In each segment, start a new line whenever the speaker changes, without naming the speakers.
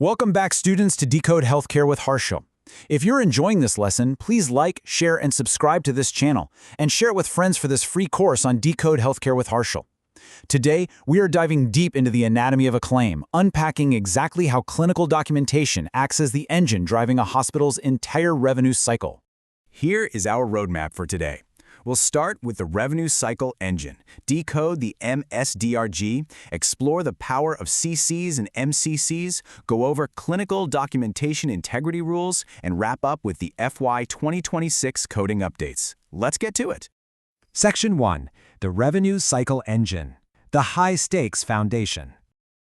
Welcome back, students, to Decode Healthcare with Harshal. If you're enjoying this lesson, please like, share, and subscribe to this channel, and share it with friends for this free course on Decode Healthcare with Harshal. Today, we are diving deep into the anatomy of a claim, unpacking exactly how clinical documentation acts as the engine driving a hospital's entire revenue cycle. Here is our roadmap for today. We'll start with the revenue cycle engine, decode the MSDRG, explore the power of CCs and MCCs, go over clinical documentation integrity rules, and wrap up with the FY 2026 coding updates. Let's get to it.
Section 1. The Revenue Cycle Engine, the high-stakes foundation.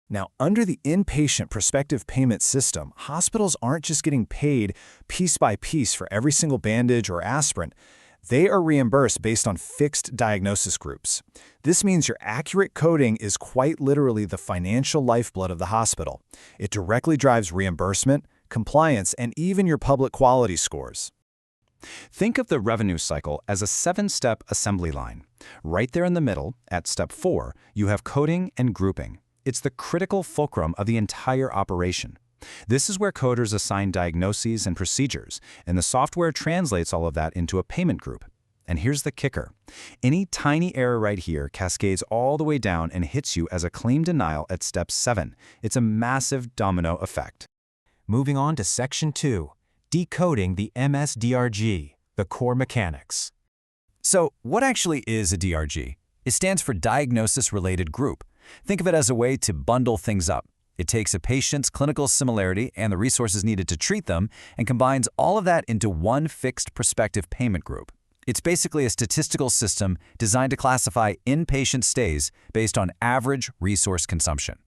Now, under the inpatient prospective payment system, hospitals aren't just getting paid piece by piece for every single bandage or aspirin. They are reimbursed based on fixed diagnosis groups. This means your accurate coding is quite literally the financial lifeblood of the hospital. It directly drives reimbursement, compliance, and even your public quality scores.
Think of the revenue cycle as a 7-step assembly line. Right there in the middle, at step 4, you have coding and grouping. It's the critical fulcrum of the entire operation. This is where coders assign diagnoses and procedures, and the software translates all of that into a payment group. And here's the kicker. Any tiny error right here cascades all the way down and hits you as a claim denial at step 7. It's a massive domino effect.
Moving on to Section 2. Decoding the MSDRG, the core mechanics.
So, what actually is a DRG? It stands for Diagnosis-Related Group. Think of it as a way to bundle things up. It takes a patient's clinical similarity and the resources needed to treat them and combines all of that into one fixed prospective payment group. It's basically a statistical system designed to classify inpatient stays based on average resource consumption.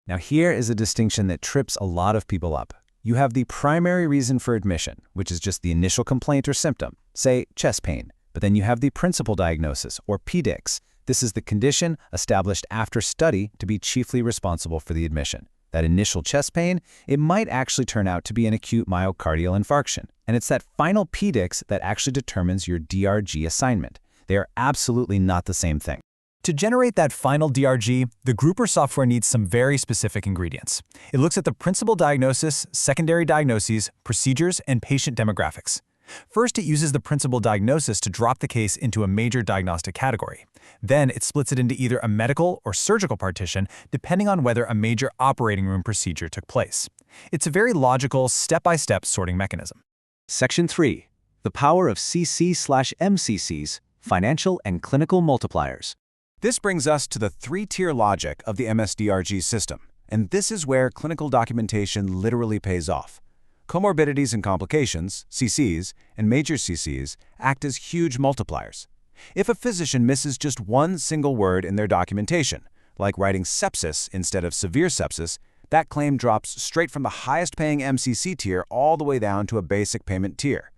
Now here is a distinction that trips a lot of people up. You have the primary reason for admission, which is just the initial complaint or symptom, say chest pain. But then you have the principal diagnosis, or PDIX. This is the condition established after study to be chiefly responsible for the admission. That initial chest pain, it might actually turn out to be an acute myocardial infarction. And it's that final PDIX that actually determines your DRG assignment. They are absolutely not the same thing.
To generate that final DRG, the grouper software needs some very specific ingredients. It looks at the principal diagnosis, secondary diagnoses, procedures, and patient demographics. First, it uses the principal diagnosis to drop the case into a major diagnostic category. Then, it splits it into either a medical or surgical partition, depending on whether a major operating room procedure took place. It's a very logical, step-by-step sorting mechanism.
Section 3. The power of CC/MCCs, financial and clinical multipliers.
This brings us to the 3-tier logic of the MSDRG system, and this is where clinical documentation literally pays off. Comorbidities and complications, CCs, and major CCs act as huge multipliers. If a physician misses just one single word in their documentation, like writing sepsis instead of severe sepsis, that claim drops straight from the highest-paying MCC tier all the way down to a basic payment tier.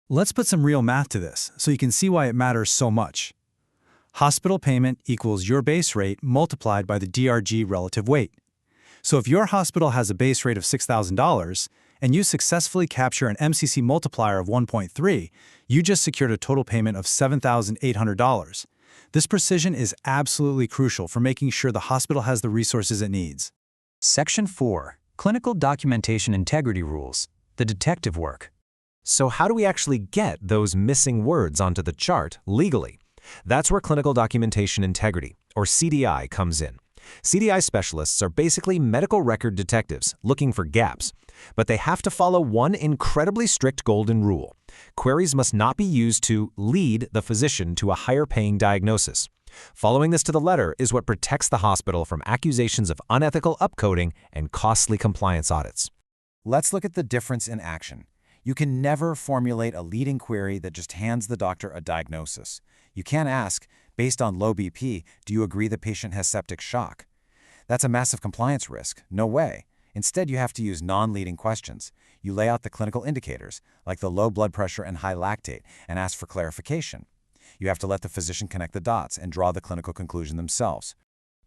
Let's put some real math to this so you can see why it matters so much. Hospital payment equals your base rate multiplied by the DRG relative weight. So if your hospital has a base rate of $6,000 and you successfully capture an MCC multiplier of 1.3, you just secured a total payment of $7,800. This precision is absolutely crucial for making sure the hospital has the resources it needs.
Section 4. Clinical Documentation Integrity Rules, the detective work.
So how do we actually get those missing words onto the chart legally? That's where Clinical Documentation Integrity, or CDI, comes in. CDI specialists are basically medical record detectives looking for gaps, but they have to follow one incredibly strict golden rule. Queries must not be used to lead the physician to a higher-paying diagnosis. Following this to the letter is what protects the hospital from accusations of unethical upcoding and costly compliance audits.
Let's look at the difference in action. You can never formulate a leading query that just hands the doctor a diagnosis. You can't ask, based on low BP, do you agree the patient has septic shock? That's a massive compliance risk. No way. Instead, you have to use non-leading questions. You lay out the clinical indicators, like the low blood pressure and high lactate, and ask for clarification. You have to let the physician connect the dots and draw the clinical conclusion themselves.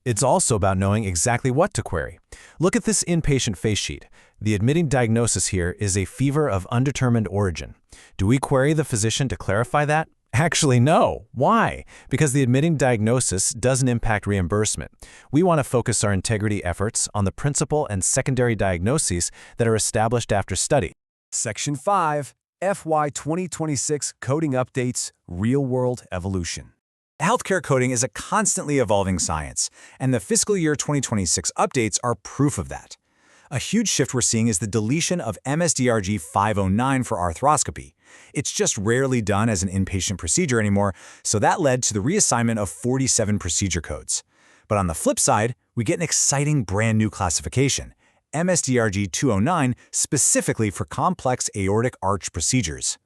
It's also about knowing exactly what to query. Look at this inpatient face sheet. The admitting diagnosis here is a fever of undetermined origin. Do we query the physician to clarify that? Actually, no. Why? Because the admitting diagnosis doesn't impact reimbursement. We want to focus our integrity efforts on the principal and secondary diagnoses that are established after study.
Section 5, FY 2026 Coding Updates, Real-World Evolution. Healthcare coding is a constantly evolving science, and the fiscal year 2026 updates are proof of that. A huge shift we're seeing is the deletion of MSDRG 509 for arthroscopy. It's just rarely done as an inpatient procedure anymore, so that led to the reassignment of 47 procedure codes. But on the flip side, we get an exciting brand new classification, MSDRG 209, specifically for complex aortic arch procedures.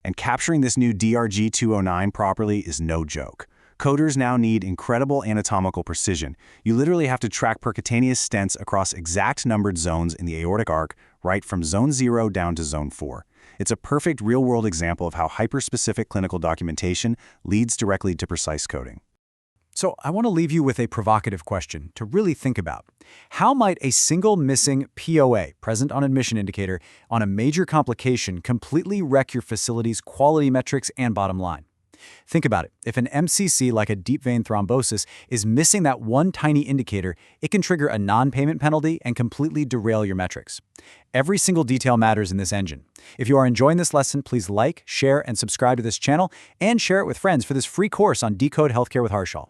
And capturing this new DRG 209 properly is no joke. Coders now need incredible anatomical precision. You literally have to track percutaneous stents across exact numbered zones in the aortic arc, right from zone 0 down to zone 4. It's a perfect real-world example of how hyper-specific clinical documentation leads directly to precise coding.
So I want to leave you with a provocative question to really think about. How might a single missing POA, present on admission indicator, on a major complication completely wreck your facility's quality metrics and bottom line? Think about it. If an MCC like a deep vein thrombosis is missing that one tiny indicator, it can trigger a non-payment penalty and completely derail your metrics. Every single detail matters in this engine. If you are enjoying this lesson, please like, share, and subscribe to this channel, and share it with friends for this free course on Decode Healthcare with Harshal.